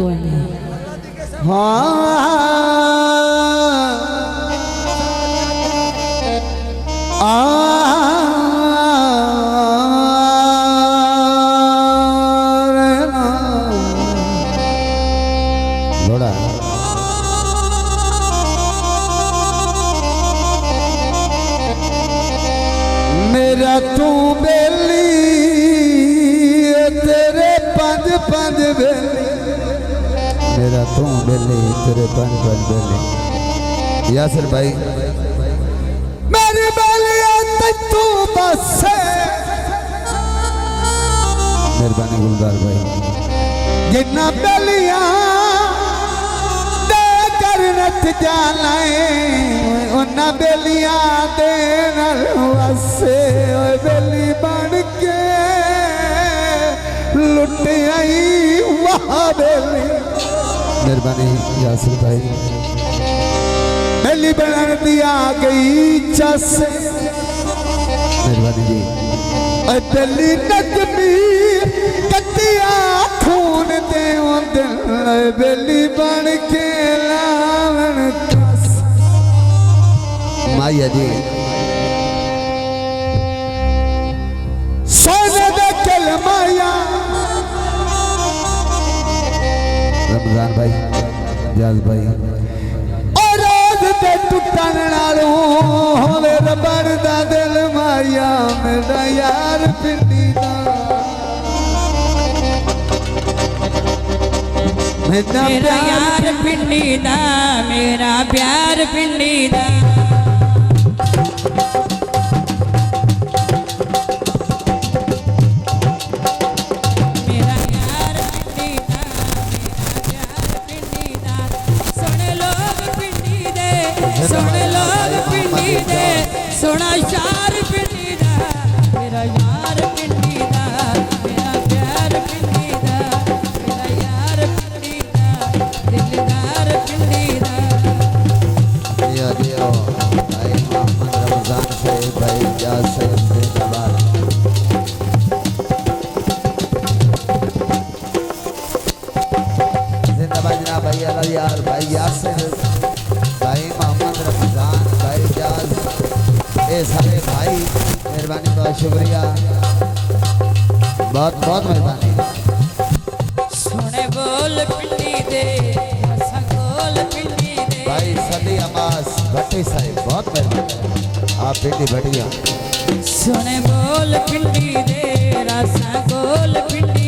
कोई नहीं। लोड़ा मेरा तू बेली तेरे पंज पंज बेली, मेरा तू बेली तेरे पंज पंज बेली। यासिर भाई मेरी बेलिया तू बस, मेहरबानी गुलजार भाई। जिन्ना बेलिया दे कर नच जाना उन्ना बेलिया दे नसे बेली बन के लुट आई वहाँ बेली। मेहरबानी यासिर भाई। बेली बनन दिया गई चस, मेहरबानी जी। बेली नजमी कतिया खून दे बेली बन के लावन चस। माया जी सोने दे कल माया। रमजान भाई, जाज भाई। और रोज दे टुटन नालों होवे रबड़ दा दिल माया मेरा यार पिंडी दा, मेरा यार पिंडी दा, मेरा प्यार पिंडी दा। सोना शार पिंडी दा, मेरा यार पिंडी दा, मेरा प्यार पिंडी दा, मेरा यार पिंडी दा, दिलदार पिंडी दा। दिया दिया भाई मोहम्मद रमजान से भाई जाज से जिंदाबाद। जिंदाबाद जनाब भाई अल्लाह यार भाई यासिर भाई मोहम्मद रमजान भाई जाज ए सारे भाई। मेहरबानी बहुत शुक्रिया, बहुत बहुत मेहरबानी। सोने बोल पिंडी दे रसा गोल पिंडी दे भाई सदी अब्बास भट्टी साहिब बहुत मेहरबानी, आप पिंडी बढ़िया। सोने बोल पिंडी दे रसा गोल पिंडी